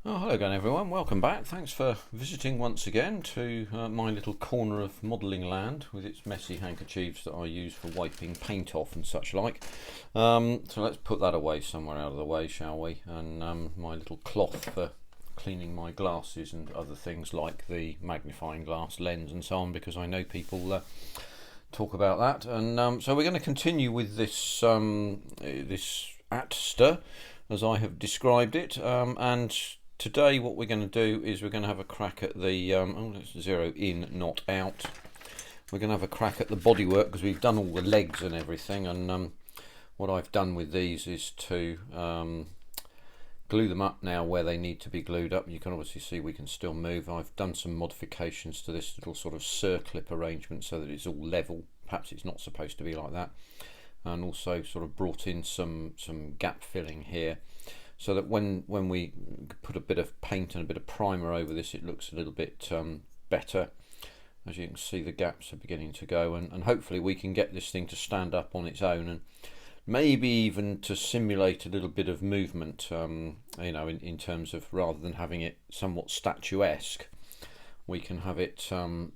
Oh, hello again, everyone. Welcome back. Thanks for visiting once again to my little corner of modelling land with its messy handkerchiefs that I use for wiping paint off and such like. So let's put that away somewhere out of the way, shall we? And my little cloth for cleaning my glasses and other things like the magnifying glass lens and so on, because I know people talk about that. And so we're going to continue with this this Atster as I have described it, and today what we're going to do is we're going to have a crack at the let's zero in, not out. We're going to have a crack at the bodywork because we've done all the legs and everything, and what I've done with these is to glue them up now where they need to be glued up. You can obviously see we can still move. I've done some modifications to this little sort of circlip arrangement so that it's all level. Perhaps it's not supposed to be like that. And also sort of brought in some gap filling here, so that when we put a bit of paint and a bit of primer over this, it looks a little bit better. As you can see, the gaps are beginning to go, and hopefully we can get this thing to stand up on its own, and maybe even to simulate a little bit of movement, you know, in terms of, rather than having it somewhat statuesque, we can have it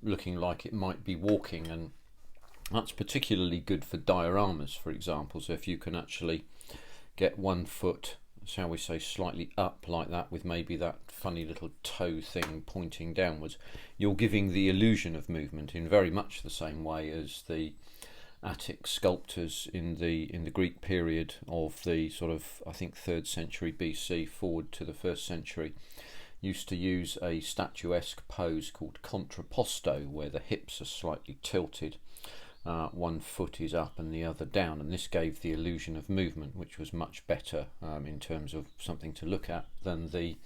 looking like it might be walking. And that's particularly good for dioramas, for example. So if you can actually get one foot, shall we say, slightly up like that, with maybe that funny little toe thing pointing downwards, you're giving the illusion of movement in very much the same way as the Attic sculptors in the Greek period of the sort of, I think, 3rd century BC forward to the 1st century used to use a statuesque pose called contrapposto, where the hips are slightly tilted. One foot is up and the other down, and this gave the illusion of movement, which was much better in terms of something to look at than the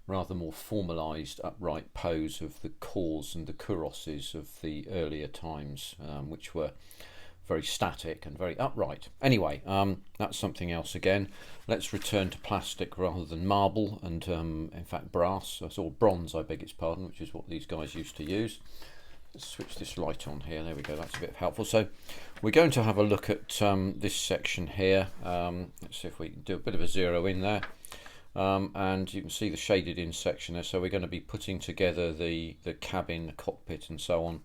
rather more formalised upright pose of the kors and the kuroses of the earlier times, which were very static and very upright. Anyway, that's something else again. Let's return to plastic rather than marble, and in fact brass, or bronze, I beg its pardon, which is what these guys used to use. Let's switch this light on here. There we go. That's a bit helpful. So we're going to have a look at this section here. Let's see if we can do a bit of a zero in there. And you can see the shaded in section there. So we're going to be putting together the cabin, the cockpit and so on,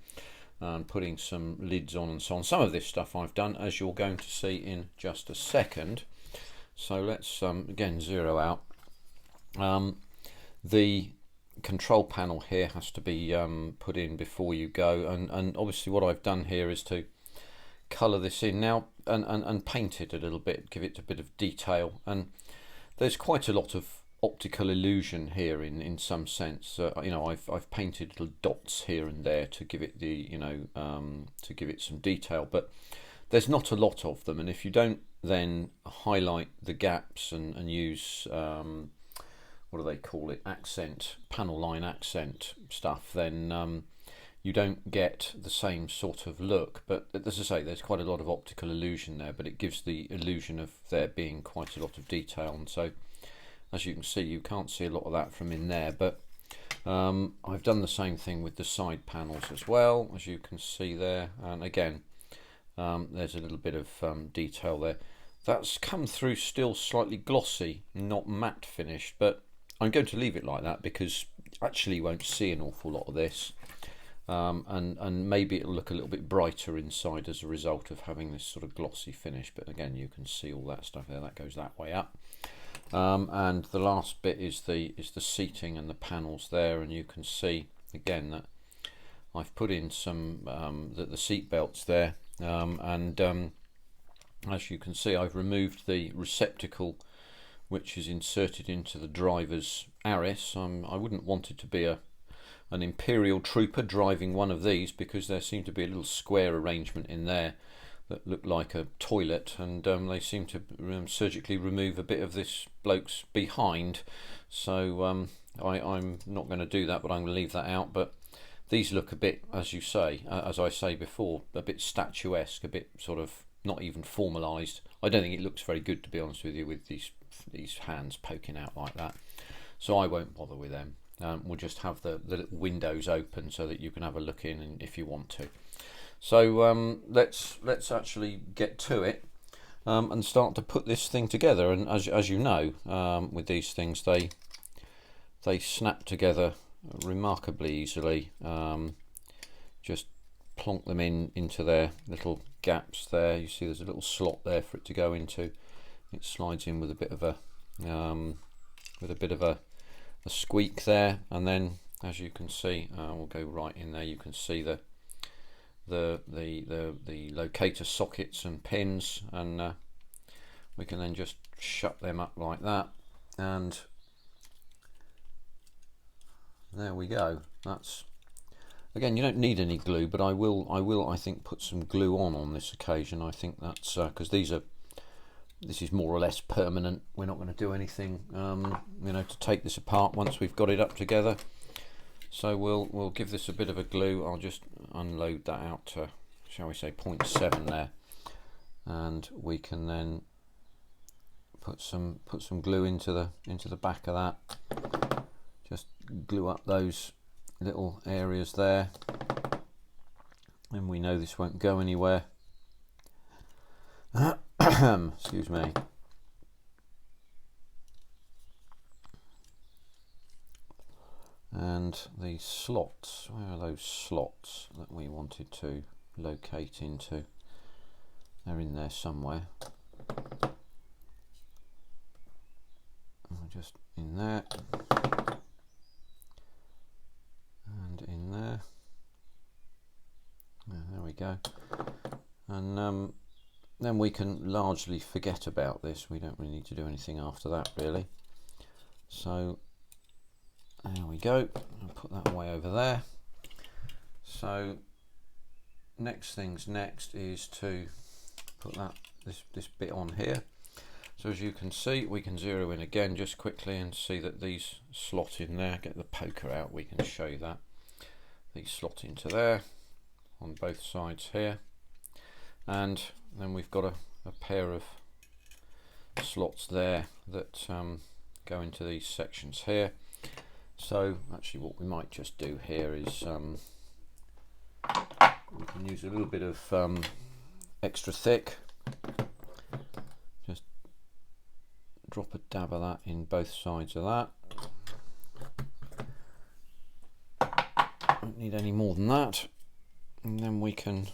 and putting some lids on and so on. Some of this stuff I've done, as you're going to see in just a second. So let's again zero out. The control panel here has to be put in before you go, and obviously what I've done here is to colour this in now and paint it a little bit, give it a bit of detail. And there's quite a lot of optical illusion here in some sense. You know, I've painted little dots here and there to give it the, you know, to give it some detail, but there's not a lot of them. And if you don't then highlight the gaps and use what do they call it, accent, panel line accent stuff, then you don't get the same sort of look. But as I say, there's quite a lot of optical illusion there, but it gives the illusion of there being quite a lot of detail. And so, as you can see, you can't see a lot of that from in there, but I've done the same thing with the side panels as well, as you can see there. And again, there's a little bit of detail there. That's come through still slightly glossy, not matte finished, but I'm going to leave it like that because actually you won't see an awful lot of this, and maybe it'll look a little bit brighter inside as a result of having this sort of glossy finish. But again, you can see all that stuff there. That goes that way up, and the last bit is the seating and the panels there, and you can see again that I've put in some the seat belts there, and as you can see, I've removed the receptacle which is inserted into the driver's arris. I wouldn't want it to be an Imperial trooper driving one of these, because there seemed to be a little square arrangement in there that looked like a toilet, and they seem to surgically remove a bit of this bloke's behind. So I'm not going to do that, but I'm going to leave that out. But these look a bit, as you say, as I say before, a bit statuesque, a bit sort of not even formalised. I don't think it looks very good, to be honest with you, with these hands poking out like that. So I won't bother with them. We'll just have the little windows open so that you can have a look in if you want to. So let's actually get to it and start to put this thing together. And as you know, with these things, they they snap together remarkably easily. Just plonk them into their little gaps there. You see there's a little slot there for it to go into. It slides in with a bit of a squeak there, and then as you can see, we'll go right in there. You can see the locator sockets and pins, and we can then just shut them up like that, and there we go. That's, again, you don't need any glue, but I will I think put some glue on this occasion. I think that's because this is more or less permanent. We're not going to do anything to take this apart once we've got it up together. So we'll give this a bit of a glue. I'll just unload that out to, shall we say, 0.7 there, and we can then put some glue into the back of that. Just glue up those little areas there, and we know this won't go anywhere. Excuse me. And the slots, where are those slots that we wanted to locate into? They're in there somewhere. Just in there, and in there. There we go. And then we can largely forget about this. We don't really need to do anything after that, really. So there we go. I'll put that away over there. So next things next is to put this bit on here. So as you can see, we can zero in again just quickly and see that these slot in there. Get the poker out, we can show you that. These slot into there on both sides here, and then we've got a pair of slots there that go into these sections here. So actually what we might just do here is we can use a little bit of extra thick. Just drop a dab of that in both sides of that. Don't need any more than that. And then we can,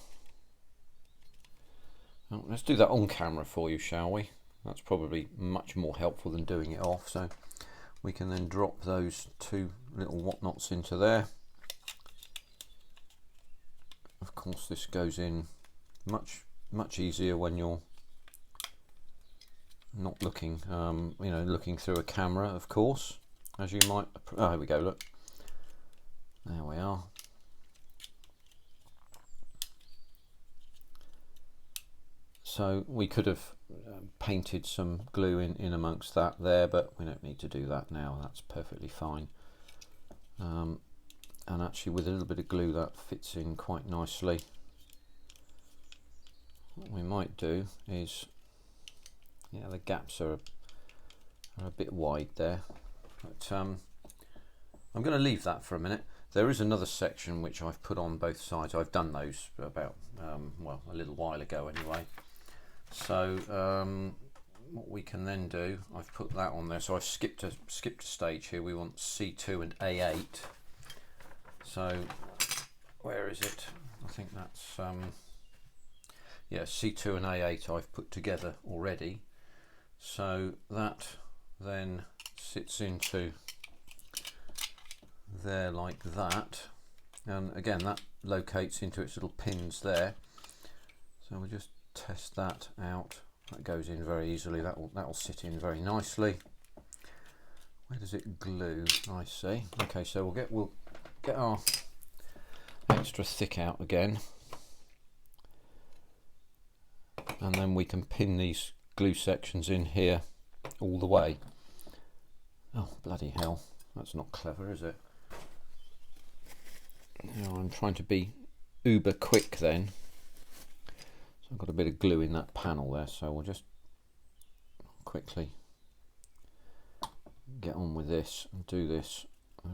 well, let's do that on camera for you, shall we? That's probably much more helpful than doing it off. So we can then drop those two little whatnots into there. Of course, this goes in much easier when you're not looking, looking through a camera, of course, as you might. Oh, here we go. Look, there we are. So we could have painted some glue in amongst that there, but we don't need to do that now. That's perfectly fine. And actually with a little bit of glue that fits in quite nicely. What we might do is, yeah, the gaps are a bit wide there, but I'm going to leave that for a minute. There is another section which I've put on both sides. I've done those about well, a little while ago anyway. So what we can then do, I've put that on there. So I've skipped a stage here. We want C2 and A8. So where is it? I think that's yeah, C2 and A8 I've put together already. So that then sits into there like that, and again that locates into its little pins there. So we'll just test that out. That goes in very easily. That'll sit in very nicely. Where does it glue? I see. Okay, so we'll get our extra thick out again, and then we can pin these glue sections in here all the way. Oh, bloody hell, that's not clever, is it? Now I'm trying to be uber quick then. So I've got a bit of glue in that panel there, so we'll just quickly get on with this and do this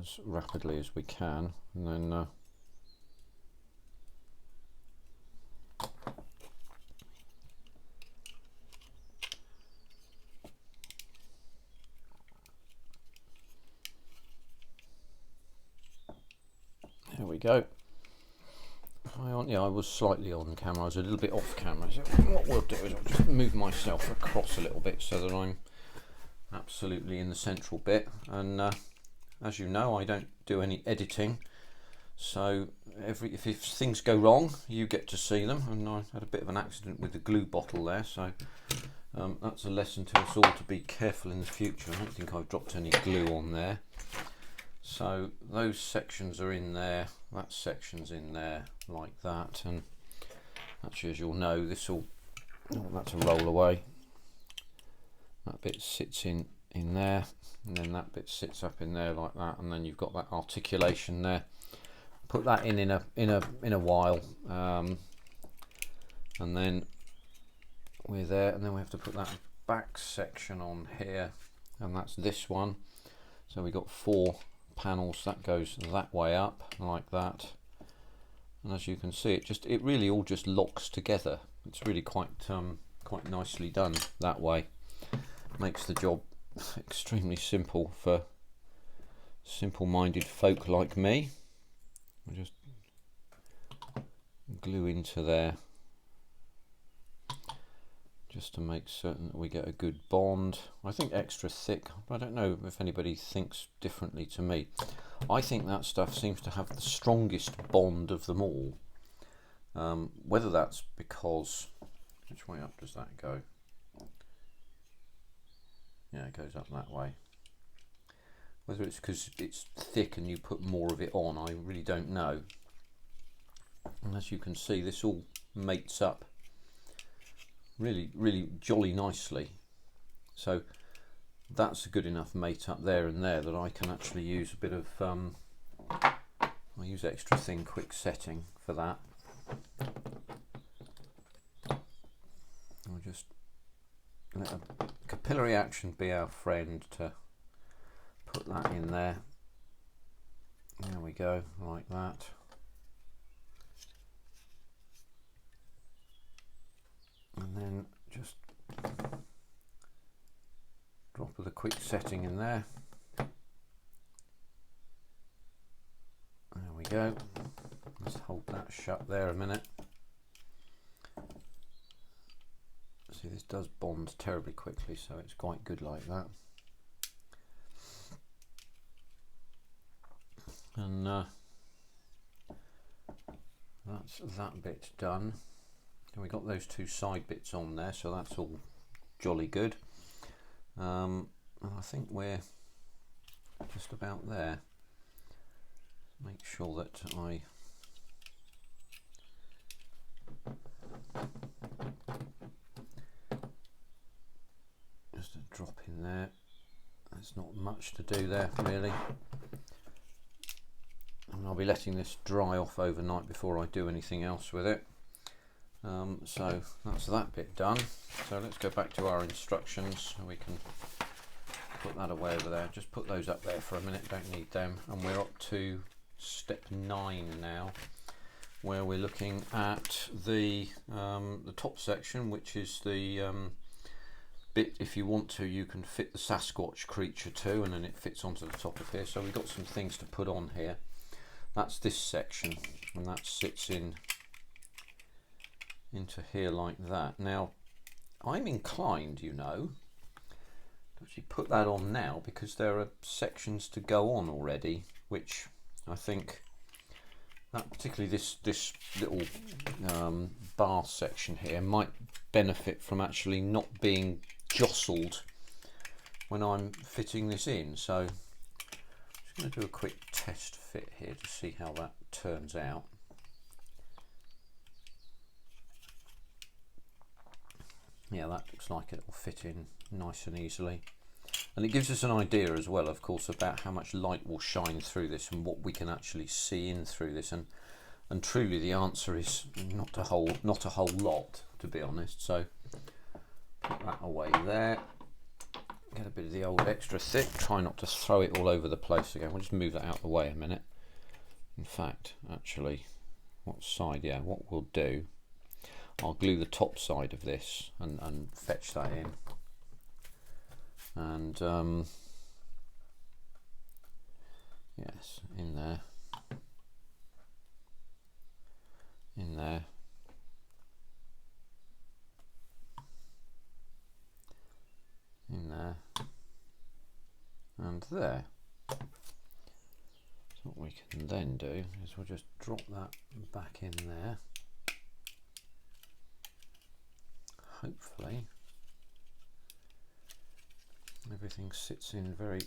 as rapidly as we can, and then go. Yeah, I was slightly on camera. I was a little bit off camera. So what we'll do is I'll just move myself across a little bit so that I'm absolutely in the central bit. And as you know, I don't do any editing. So if things go wrong, you get to see them. And I had a bit of an accident with the glue bottle there, so that's a lesson to us all to be careful in the future. I don't think I've dropped any glue on there. So those sections are in there, that section's in there like that, and actually, as you'll know, this will, that's a roll away. That bit sits in there, and then that bit sits up in there like that, and then you've got that articulation there. Put that in a while, and then we're there, and then we have to put that back section on here, and that's this one. So we got 4 panels that goes that way up like that, and as you can see, it really all just locks together. It's really quite nicely done that way. Makes the job extremely simple for simple-minded folk like me. We'll just glue into there just to make certain that we get a good bond. I think extra thick, but I don't know if anybody thinks differently to me. I think that stuff seems to have the strongest bond of them all. Whether that's because, which way up does that go? Yeah, it goes up that way. Whether it's because it's thick and you put more of it on, I really don't know. And as you can see, this all mates up really jolly nicely. So that's a good enough mate up there and there that I can actually use a bit of I'll use extra thin quick setting for that. I'll just let a capillary action be our friend to put that in there. There we go, like that. And then just drop of the quick setting in there. There we go. Let's hold that shut there a minute. See, this does bond terribly quickly, so it's quite good like that. And that's that bit done. And we got those 2 side bits on there, so that's all jolly good. And I think we're just about there. Make sure that I just a drop in there. There's not much to do there really. And I'll be letting this dry off overnight before I do anything else with it. So that's that bit done. So let's go back to our instructions. We can put that away over there. Just put those up there for a minute, don't need them. And we're up to step 9 now, where we're looking at the top section, which is the bit, if you want to, you can fit the Sasquatch creature too, and then it fits onto the top of here. So we've got some things to put on here. That's this section, and that sits into here like that. Now I'm inclined, you know, to actually put that on now, because there are sections to go on already, which I think that particularly this little bar section here might benefit from actually not being jostled when I'm fitting this in. So I'm just going to do a quick test fit here to see how that turns out. Yeah, that looks like it will fit in nice and easily. And it gives us an idea as well, of course, about how much light will shine through this and what we can actually see in through this. And truly the answer is not a whole lot, to be honest. So put that away there. Get a bit of the old extra thick. Try not to throw it all over the place again. We'll just move that out of the way a minute. In fact, actually, what side? Yeah, what we'll do, I'll glue the top side of this and fetch that in. And yes, in there. and there. So what we can then do is we'll just drop that back in there. Hopefully everything sits in very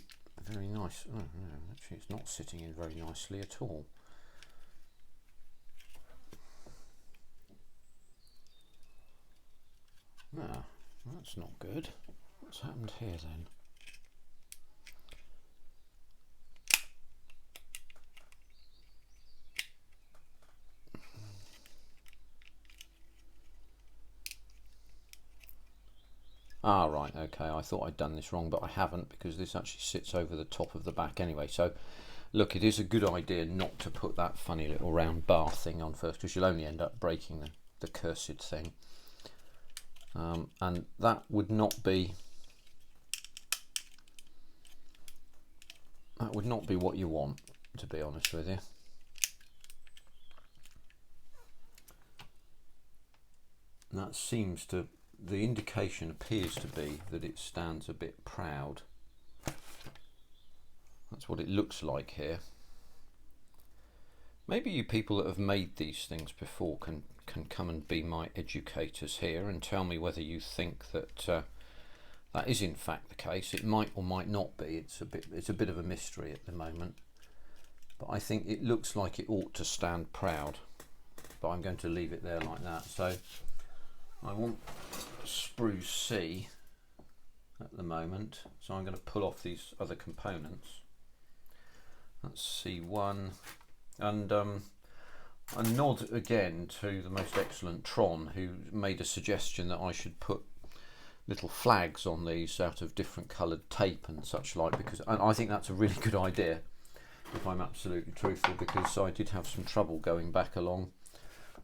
nice. Oh no, actually it's not sitting in very nicely at all. Ah, that's not good. What's happened here then? Ah, right, okay, I thought I'd done this wrong, but I haven't, because this actually sits over the top of the back anyway. So look, it is a good idea not to put that funny little round bar thing on first, because you'll only end up breaking the cursed thing. And that would not be what you want, to be honest with you. And that seems to, the indication appears to be that it stands a bit proud. That's what it looks like here. Maybe you people that have made these things before can come and be my educators here and tell me whether you think that that is in fact the case. It might or might not be. It's a bit of a mystery at the moment, but I think it looks like it ought to stand proud, but I'm going to leave it there like that. So I want sprue C at the moment, so I'm going to pull off these other components. That's C1, and a nod again to the most excellent Tron, who made a suggestion that I should put little flags on these out of different coloured tape and such like, because I think that's a really good idea, if I'm absolutely truthful, because I did have some trouble going back along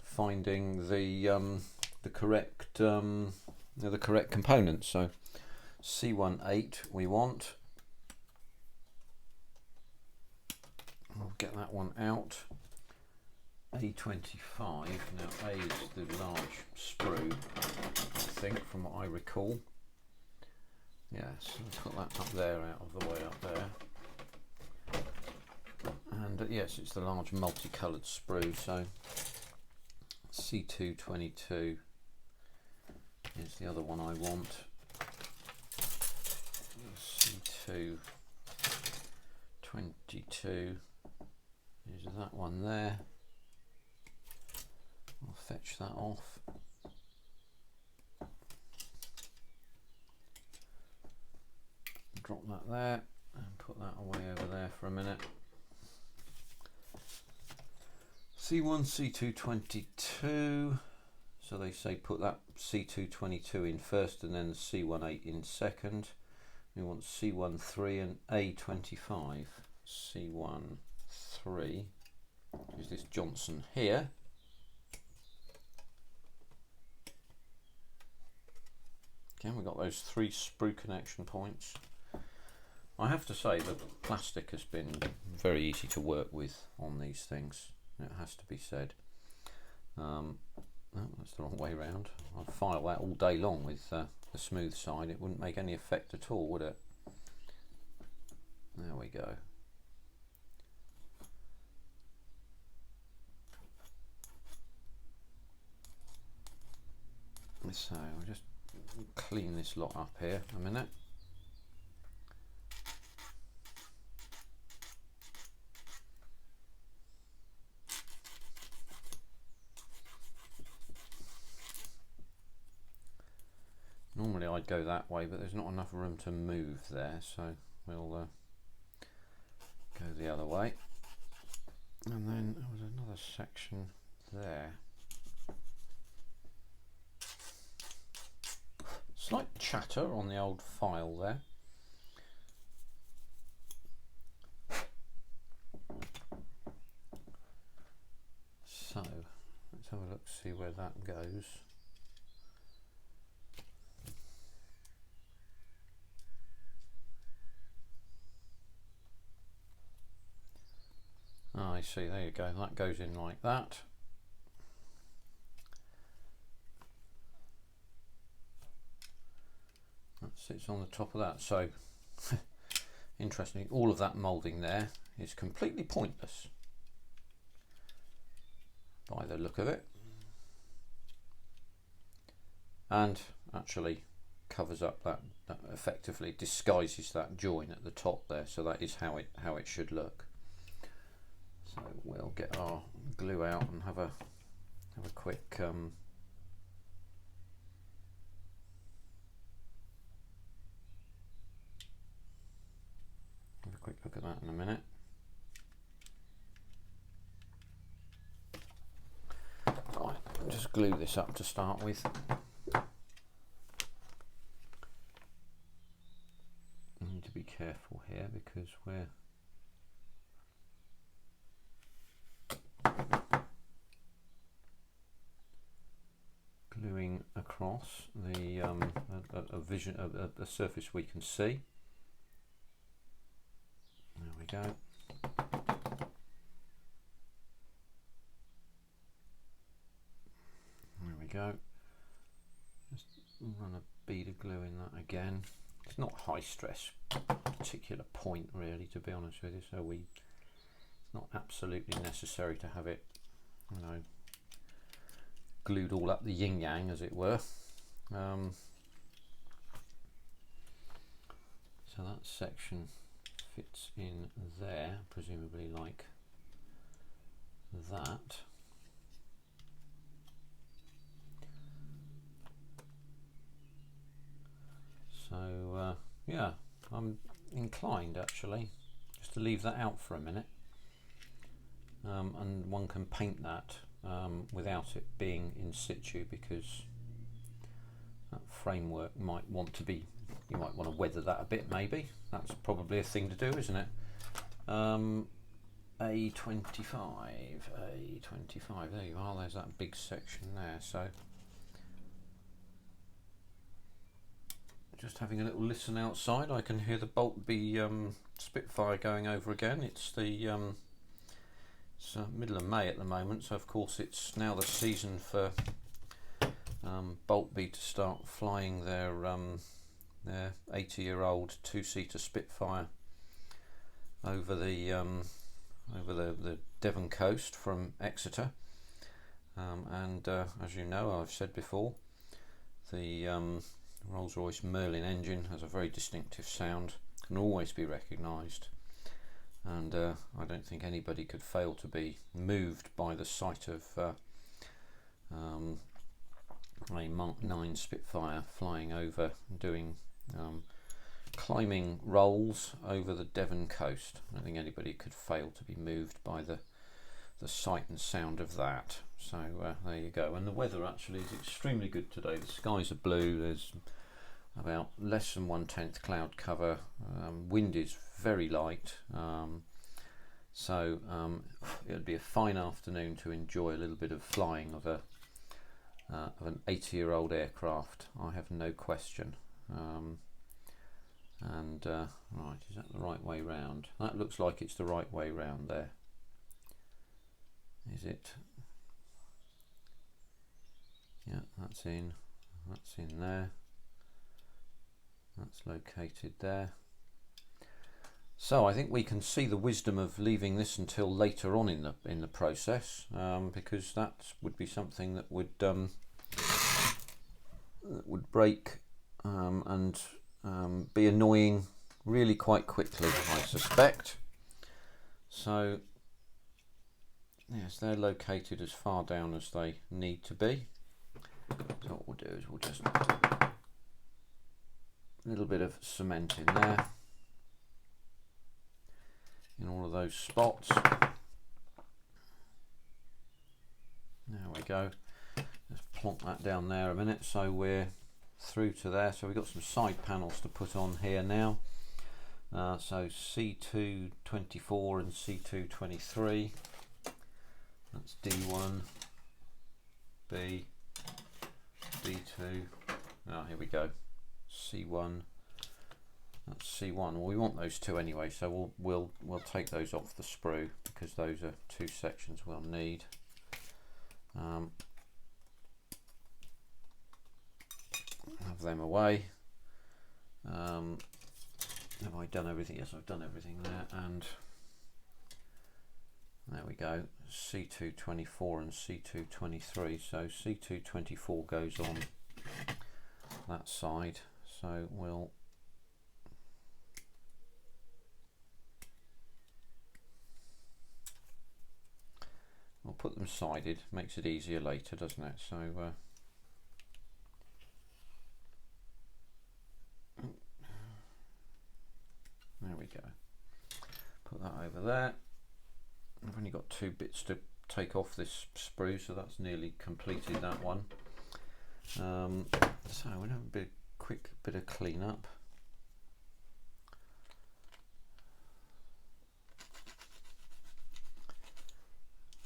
finding the correct components. So C18 we want. I'll get that one out. A25. Now A is the large sprue, I think, from what I recall. Yes, let's put that up there, out of the way up there. And yes, it's the large multicoloured sprue. So C222 is the other one I want. C222 is that one there. I'll fetch that off. Drop that there and put that away over there for a minute. C1, C222. So they say put that C222 in first and then the C18 in second. We want C13 and A25. C13 is this Johnson here. Again, we've got those 3 sprue connection points. I have to say that plastic has been very easy to work with on these things, it has to be said. Oh, that's the wrong way round. I'd file that all day long with the smooth side. It wouldn't make any effect at all, would it? There we go. So we'll just clean this lot up here a minute. Normally I'd go that way, but there's not enough room to move there, so we'll go the other way. And then there was another section there. Slight chatter on the old file there. So let's have a look, see where that goes. Oh, I see, there you go, that goes in like that. That sits on the top of that. So interestingly, all of that moulding there is completely pointless by the look of it, and actually covers up that effectively disguises that join at the top there. So that is how it should look. So we'll get our glue out and have a quick have a quick look at that in a minute. Right, I'll just glue this up to start with. I need to be careful here because we're gluing across the a surface we can see. There we go. There we go. Just run a bead of glue in that again. It's not high stress particular point really, to be honest with you, so it's not absolutely necessary to have it, you know, glued all up the yin yang, as it were. So that section fits in there, presumably like that. So yeah, I'm inclined actually just to leave that out for a minute, and one can paint that without it being in situ, because that framework might want to be, you might want to weather that a bit maybe. That's probably a thing to do, isn't it? A25, there you are, there's that big section there. So just having a little listen outside, I can hear the Boltby Spitfire going over again. It's the it's middle of May at the moment, so of course it's now the season for Boltby to start flying their 80-year-old two-seater Spitfire over the Devon coast from Exeter, and as you know, I've said before, the Rolls-Royce Merlin engine has a very distinctive sound, can always be recognised, and I don't think anybody could fail to be moved by the sight of a Mark 9 Spitfire flying over, doing climbing rolls over the Devon coast. I don't think anybody could fail to be moved by the sight and sound of that. So there you go. And the weather actually is extremely good today. The skies are blue, there's about less than 1/10 cloud cover, wind is very light, so it would be a fine afternoon to enjoy a little bit of flying of an 80-year-old aircraft, I have no question. Right, is that the right way round? That looks like it's the right way round there. Is it? Yeah, that's in there. That's located there. So I think we can see the wisdom of leaving this until later on in the process, because that would be something that would break and be annoying really quite quickly, I suspect. So yes, they're located as far down as they need to be. So what we'll do is we'll just a little bit of cement in there, in all of those spots. There we go. Let's plonk that down there a minute, so we're through to there. So we've got some side panels to put on here now. So C224 and C223. That's D1, B, D2. Here we go. C1. That's C1. Well, we want those two anyway, so we'll take those off the sprue, because those are two sections we'll need. Have them away. Have I done everything? Yes, I've done everything there, and there we go, C224 and C223. So C224 goes on that side, so we'll put them sided, makes it easier later, doesn't it? So there we go, put that over there. I've only got 2 bits to take off this sprue, so that's nearly completed that one. So we'll have a quick bit of clean up.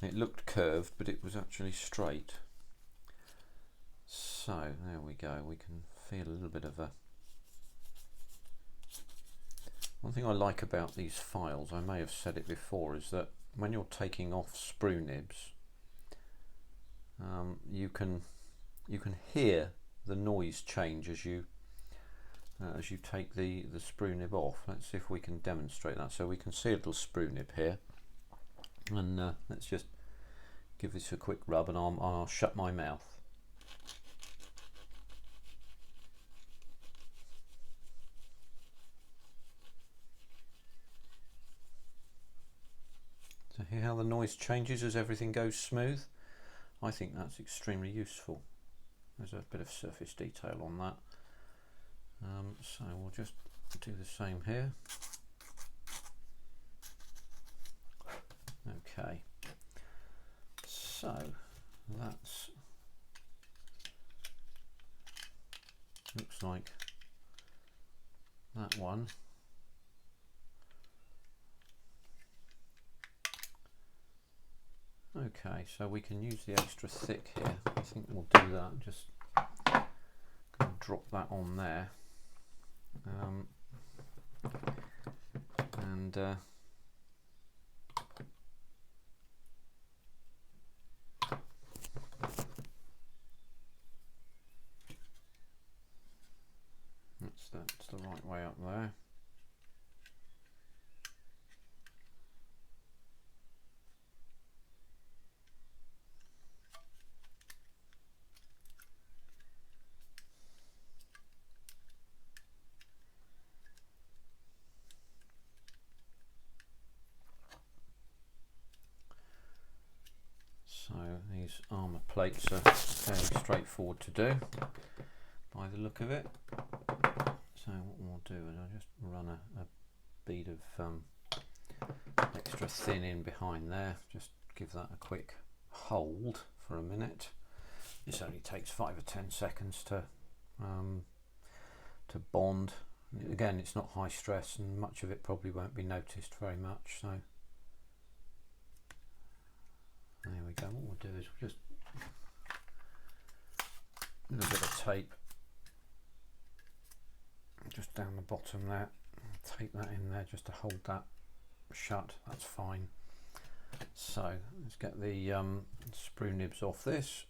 It looked curved, but it was actually straight. So there we go, we can feel a little bit of a... One thing I like about these files, I may have said it before, is that when you're taking off sprue nibs, you can hear the noise change as you take the sprue nib off. Let's see if we can demonstrate that. So we can see a little sprue nib here, and let's just give this a quick rub, and I'll shut my mouth. So hear how the noise changes as everything goes smooth? I think that's extremely useful. There's a bit of surface detail on that. So we'll just do the same here. Okay. So that's looks like that one. Okay, so we can use the extra thick here. I think we'll do that. Just drop that on there, and that's the right way up there. So these armour plates are fairly straightforward to do by the look of it. So what we'll do is I'll just run a bead of extra thin in behind there, just give that a quick hold for a minute. This only takes 5 or 10 seconds to bond. Again, it's not high stress, and much of it probably won't be noticed very much. So there we go. What we'll do is we'll just a little bit of tape just down the bottom there, tape that in there just to hold that shut. That's fine. So let's get the sprue nibs off this.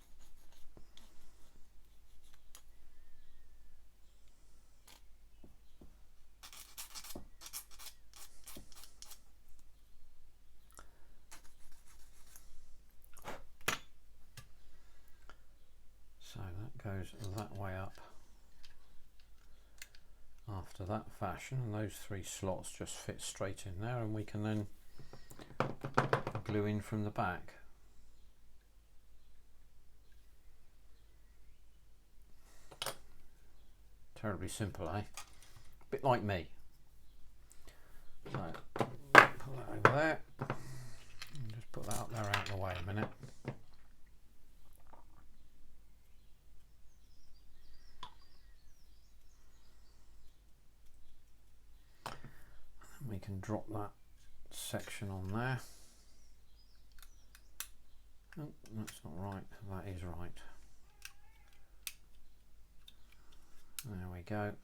So that goes that way up after that fashion, and those 3 slots just fit straight in there, and we can then glue in from the back. Terribly simple, eh? Bit like me. So put that over there, and just put that up there out of the way a minute. We can drop that section on there. Oh, that's not right. That is right. There we go.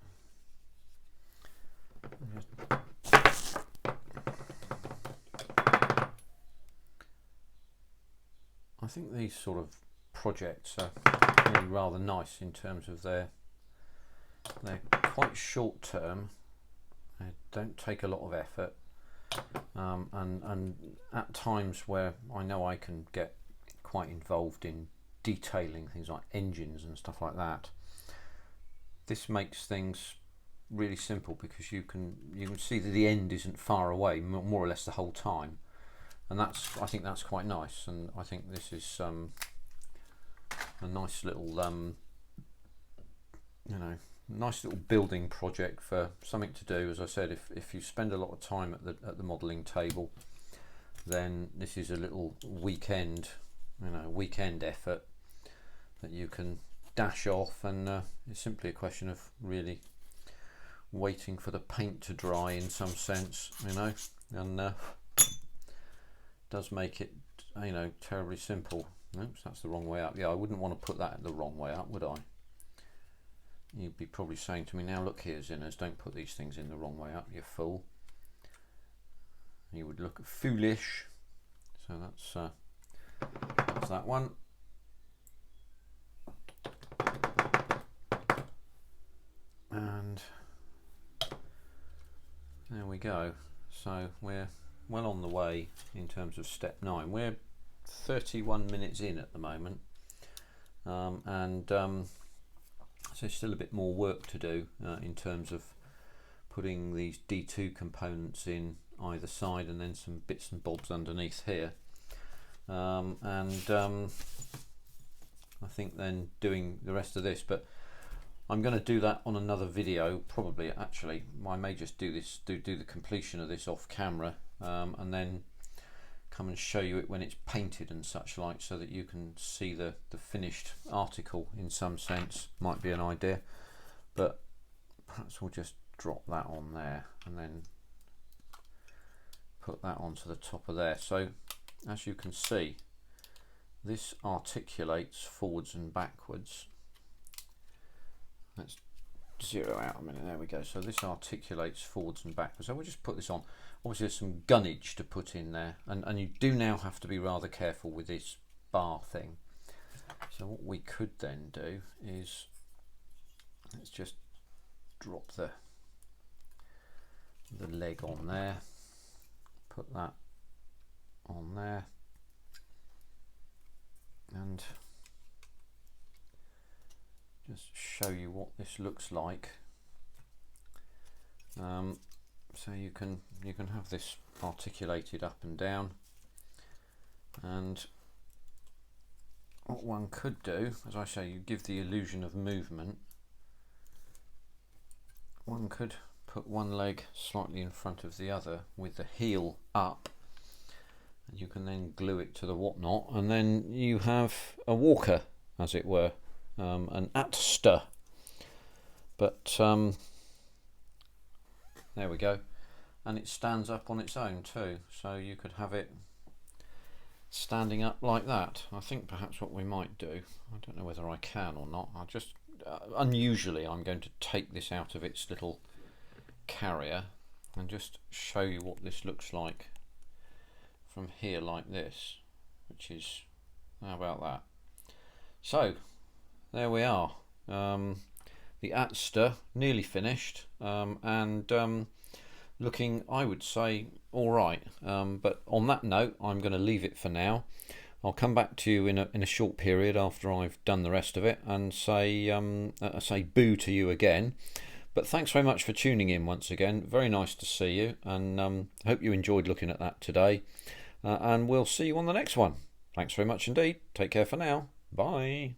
I think these sort of projects are really rather nice in terms of they're quite short term, They don't take a lot of effort, and at times where I know I can get quite involved in detailing things like engines and stuff like that, this makes things really simple, because you can see that the end isn't far away, more or less the whole time, and I think that's quite nice. And I think this is a nice little nice little building project for something to do. As I said, if you spend a lot of time at the modelling table, then this is a little weekend effort that you can dash off, and it's simply a question of really waiting for the paint to dry in some sense, and does make it terribly simple. Oops, that's the wrong way up. Yeah, I wouldn't want to put that the wrong way up, would I? You'd be probably saying to me, now look here, Zinners, don't put these things in the wrong way up, you fool. You would look foolish. So that's that one. And there we go. So we're well on the way in terms of step 9. We're 31 minutes in at the moment, so still a bit more work to do in terms of putting these D2 components in either side, and then some bits and bobs underneath here, I think then doing the rest of this. But I'm going to do that on another video, probably. Actually, I may just do the completion of this off camera, and then come and show you it when it's painted and such like, so that you can see the finished article in some sense. Might be an idea, but perhaps we'll just drop that on there and then put that onto the top of there. So as you can see, this articulates forwards and backwards. Let's zero out a minute. There we go. So this articulates forwards and backwards. So we'll just put this on. Obviously there's some gunnage to put in there, and you do now have to be rather careful with this bar thing. So what we could then do is, let's just drop the leg on there, put that on there, and just show you what this looks like. So you can have this articulated up and down, and what one could do, as I say, you give the illusion of movement. One could put one leg slightly in front of the other with the heel up, and you can then glue it to the whatnot, and then you have a walker, as it were, an atster. But there we go, and it stands up on its own too, so you could have it standing up like that. I think perhaps what we might do, I don't know whether I can or not, I'll just unusually I'm going to take this out of its little carrier and just show you what this looks like from here, like this, which is, how about that? So there we are, the atster nearly finished, and looking, I would say, all right. But on that note, I'm going to leave it for now. I'll come back to you in a short period after I've done the rest of it, and say boo to you again. But thanks very much for tuning in once again. Very nice to see you, and hope you enjoyed looking at that today. And we'll see you on the next one. Thanks very much indeed. Take care for now. Bye.